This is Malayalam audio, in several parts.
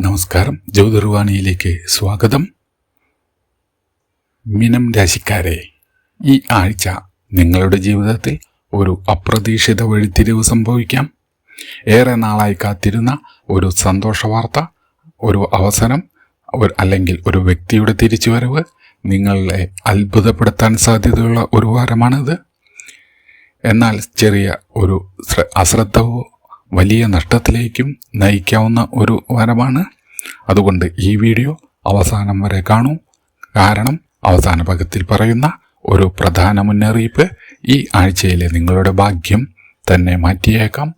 നമസ്കാരം, ജ്യോതിർവാണിയിലേക്ക് സ്വാഗതം. മീനം രാശിക്കാരെ, ഈ ആഴ്ച നിങ്ങളുടെ ജീവിതത്തിൽ ഒരു അപ്രതീക്ഷിത വഴിത്തിരിവ് സംഭവിക്കാം. ഏറെ നാളായി കാത്തിരുന്ന ഒരു സന്തോഷ വാർത്ത, ഒരു അവസരം, അല്ലെങ്കിൽ ഒരു വ്യക്തിയുടെ തിരിച്ചുവരവ് നിങ്ങളെ അത്ഭുതപ്പെടുത്താൻ സാധ്യതയുള്ള ഒരു വാരമാണിത്. എന്നാൽ ചെറിയ ഒരു അശ്രദ്ധവോ വലിയ നഷ്ടത്തിലേക്കും നയിക്കാവുന്ന ഒരു വാരമാണ്. അതുകൊണ്ട് ഈ വീഡിയോ അവസാനം വരെ കാണൂ. കാരണം അവസാന ഭാഗത്തിൽ പറയുന്ന ഒരു പ്രധാന മുന്നറിയിപ്പ് ഈ ആഴ്ചയിലെ നിങ്ങളുടെ ഭാഗ്യം തന്നെ മാറ്റിയേക്കാം.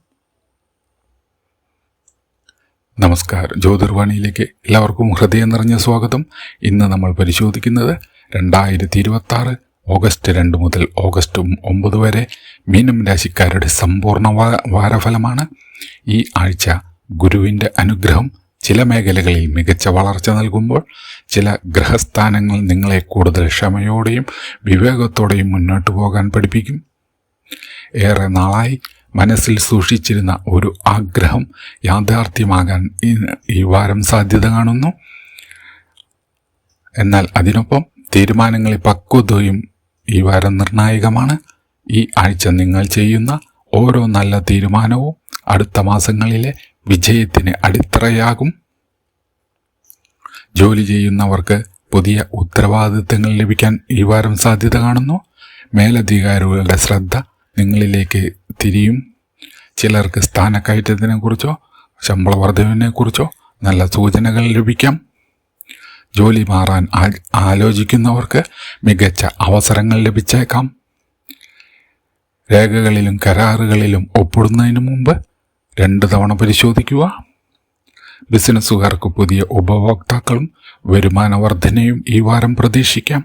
നമസ്കാരം, ജ്യോതിർവാണിയിലേക്ക് എല്ലാവർക്കും ഹൃദയം നിറഞ്ഞ സ്വാഗതം. ഇന്ന് നമ്മൾ പരിശോധിക്കുന്നത് 2026 ഓഗസ്റ്റ് 2 മുതൽ ഓഗസ്റ്റ് 9 വരെ മീനം രാശിക്കാരുടെ സമ്പൂർണ്ണ വാരഫലമാണ്. ഈ ആഴ്ച ഗുരുവിൻ്റെ അനുഗ്രഹം ചില മേഖലകളിൽ മികച്ച വളർച്ച നൽകുമ്പോൾ, ചില ഗ്രഹസ്ഥാനങ്ങൾ നിങ്ങളെ കൂടുതൽ ക്ഷമയോടെയും വിവേകത്തോടെയും മുന്നോട്ട് പോകാൻ പഠിപ്പിക്കും. ഏറെ നാളായി മനസ്സിൽ സൂക്ഷിച്ചിരുന്ന ഒരു ആഗ്രഹം യാഥാർത്ഥ്യമാകാൻ ഈ വാരം സാധ്യത കാണുന്നു. എന്നാൽ അതിനൊപ്പം തീരുമാനങ്ങളിൽ പക്വതയും ഈ വാരം നിർണായകമാണ്. ഈ ആഴ്ച നിങ്ങൾ ചെയ്യുന്ന ഓരോ നല്ല തീരുമാനവും അടുത്ത മാസങ്ങളിലെ വിജയത്തിന് അടിത്തറയാകും. ജോലി ചെയ്യുന്നവർക്ക് പുതിയ ഉത്തരവാദിത്തങ്ങൾ ലഭിക്കാൻ ഈ വാരം സാധ്യത കാണുന്നു. മേലധികാരികളുടെ ശ്രദ്ധ നിങ്ങളിലേക്ക് തിരിയും. ചിലർക്ക് സ്ഥാനക്കയറ്റത്തിനെക്കുറിച്ചോ ശമ്പള വർധനവിനെക്കുറിച്ചോ നല്ല സൂചനകൾ ലഭിക്കാം. ജോലി മാറാൻ ആലോചിക്കുന്നവർക്ക് മികച്ച അവസരങ്ങൾ ലഭിച്ചേക്കാം. രേഖകളിലും കരാറുകളിലും ഒപ്പിടുന്നതിന് മുമ്പ് 2 തവണ പരിശോധിക്കുക. ബിസിനസ്സുകാർക്ക് പുതിയ ഉപഭോക്താക്കളും വരുമാന വർധനയും ഈ വാരം പ്രതീക്ഷിക്കാം.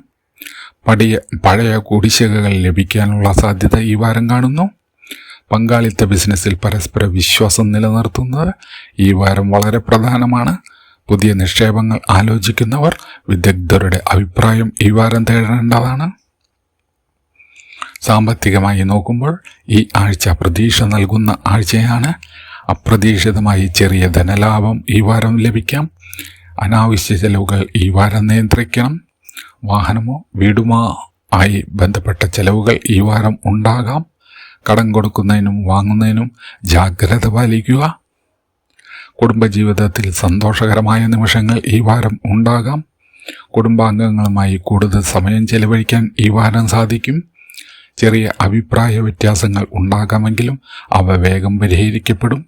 പഴയ കുടിശ്ശികകൾ ലഭിക്കാനുള്ള സാധ്യത ഈ വാരം കാണുന്നു. പങ്കാളിത്ത ബിസിനസ്സിൽ പരസ്പര വിശ്വാസം നിലനിർത്തുന്നത് ഈ വാരം വളരെ പ്രധാനമാണ്. പുതിയ നിക്ഷേപങ്ങൾ ആലോചിക്കുന്നവർ വിദഗ്ധരുടെ അഭിപ്രായം ഈ വാരം തേടേണ്ടതാണ്. സാമ്പത്തികമായി നോക്കുമ്പോൾ ഈ ആഴ്ച പ്രതീക്ഷ നൽകുന്ന ആഴ്ചയാണ്. അപ്രതീക്ഷിതമായി ചെറിയ ധനലാഭം ഈ വാരം ലഭിക്കാം. അനാവശ്യ ചെലവുകൾ ഈ വാരം നിയന്ത്രിക്കണം. വാഹനമോ വീടുമോ ആയി ബന്ധപ്പെട്ട ചെലവുകൾ ഈ വാരം ഉണ്ടാകാം. കടം കൊടുക്കുന്നതിനും വാങ്ങുന്നതിനും ജാഗ്രത പാലിക്കുക. കുടുംബജീവിതത്തിൽ സന്തോഷകരമായ നിമിഷങ്ങൾ ഈ വാരം ഉണ്ടാകാം. കുടുംബാംഗങ്ങളുമായി കൂടുതൽ സമയം ചെലവഴിക്കാൻ ഈ വാരം സാധിക്കും. ചെറിയ അഭിപ്രായ വ്യത്യാസങ്ങൾ ഉണ്ടാകാമെങ്കിലും അവ വേഗം പരിഹരിക്കപ്പെടും.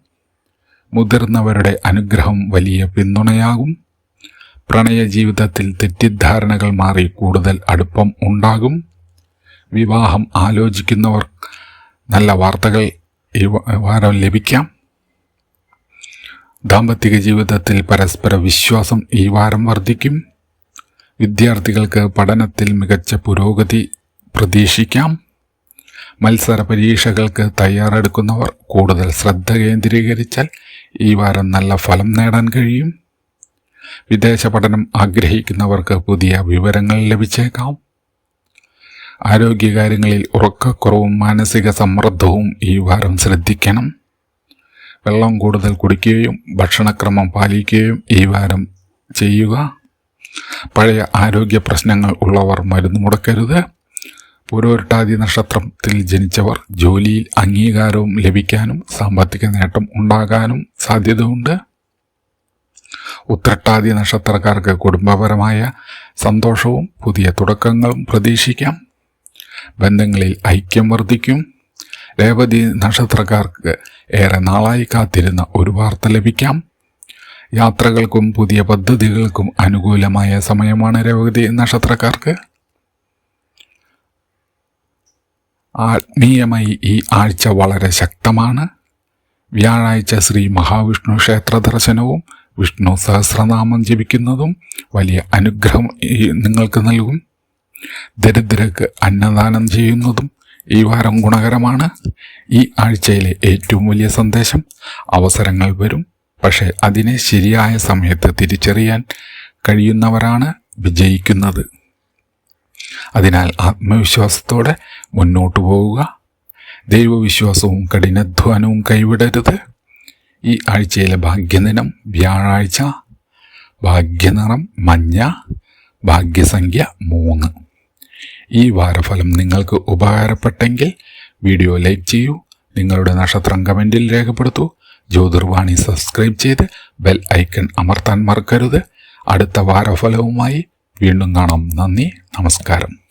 മുതിർന്നവരുടെ അനുഗ്രഹം വലിയ പിന്തുണയാകും. പ്രണയ ജീവിതത്തിൽ തെറ്റിദ്ധാരണകൾ മാറി കൂടുതൽ അടുപ്പം ഉണ്ടാകും. വിവാഹം ആലോചിക്കുന്നവർ നല്ല വാർത്തകൾ ഈ വാരം ലഭിക്കാം. ദാമ്പത്തിക ജീവിതത്തിൽ പരസ്പര വിശ്വാസം ഈ വാരം വർദ്ധിക്കും. വിദ്യാർത്ഥികൾക്ക് പഠനത്തിൽ മികച്ച പുരോഗതി പ്രതീക്ഷിക്കാം. മത്സര പരീക്ഷകൾക്ക് തയ്യാറെടുക്കുന്നവർ കൂടുതൽ ശ്രദ്ധ കേന്ദ്രീകരിച്ചാൽ ഈ വാരം നല്ല ഫലം നേടാൻ കഴിയും. വിദേശ പഠനം ആഗ്രഹിക്കുന്നവർക്ക് പുതിയ വിവരങ്ങൾ ലഭിച്ചേക്കാം. ആരോഗ്യകാര്യങ്ങളിൽ ഉറക്കക്കുറവും മാനസിക സമ്മർദ്ദവും ഈ വാരം ശ്രദ്ധിക്കണം. വെള്ളം കൂടുതൽ കുടിക്കുകയും ഭക്ഷണക്രമം പാലിക്കുകയും ഈ വാരം ചെയ്യുക. പഴയ ആരോഗ്യ പ്രശ്നങ്ങൾ ഉള്ളവർ മരുന്ന് മുടക്കരുത്. പൂരോരുട്ടാതി നക്ഷത്രത്തിൽ ജനിച്ചവർ ജോലിയിൽ അംഗീകാരവും ലഭിക്കാനും സാമ്പത്തിക നേട്ടം ഉണ്ടാകാനും സാധ്യതയുണ്ട്. ഉത്രട്ടാതി നക്ഷത്രക്കാർക്ക് കുടുംബപരമായ സന്തോഷവും പുതിയ തുടക്കങ്ങളും പ്രതീക്ഷിക്കാം. ബന്ധങ്ങളിൽ ഐക്യം വർദ്ധിക്കും. രേവതി നക്ഷത്രക്കാർക്ക് ഏറെ നാളായി കാത്തിരുന്ന ഒരു വാർത്ത ലഭിക്കാം. യാത്രകൾക്കും പുതിയ പദ്ധതികൾക്കും അനുകൂലമായ സമയമാണ് രേവതി നക്ഷത്രക്കാർക്ക്. ആത്മീയമായി ഈ ആഴ്ച വളരെ ശക്തമാണ്. വ്യാഴാഴ്ച ശ്രീ മഹാവിഷ്ണു ക്ഷേത്ര ദർശനവും വിഷ്ണു സഹസ്രനാമം ജപിക്കുന്നതും വലിയ അനുഗ്രഹം നിങ്ങൾക്ക് നൽകും. ദരിദ്രർക്ക് അന്നദാനം ചെയ്യുന്നതും ഈ വാരം ഗുണകരമാണ്. ഈ ആഴ്ചയിലെ ഏറ്റവും വലിയ സന്ദേശം, അവസരങ്ങൾ വരും, പക്ഷേ അതിനെ ശരിയായ സമയത്ത് തിരിച്ചറിയാൻ കഴിയുന്നവരാണ് വിജയിക്കുന്നത്. അതിനാൽ ആത്മവിശ്വാസത്തോടെ മുന്നോട്ടു പോവുക. ദൈവവിശ്വാസവും കഠിനാധ്വാനവും കൈവിടരുത്. ഈ ആഴ്ചയിലെ ഭാഗ്യദിനം വ്യാഴാഴ്ച. ഭാഗ്യനിറം മഞ്ഞ, ഭാഗ്യസംഖ്യ 3. ഈ വാരഫലം നിങ്ങൾക്ക് ഉപകാരപ്പെട്ടെങ്കിൽ വീഡിയോ ലൈക്ക് ചെയ്യൂ, നിങ്ങളുടെ നക്ഷത്രം കമൻറ്റിൽ രേഖപ്പെടുത്തൂ. ജ്യോതിർവാണി സബ്സ്ക്രൈബ് ചെയ്ത് ബെൽ ഐക്കൺ അമർത്താൻ മറക്കരുത്. അടുത്ത വാരഫലവുമായി വീണ്ടും കാണാം. നന്ദി, നമസ്കാരം.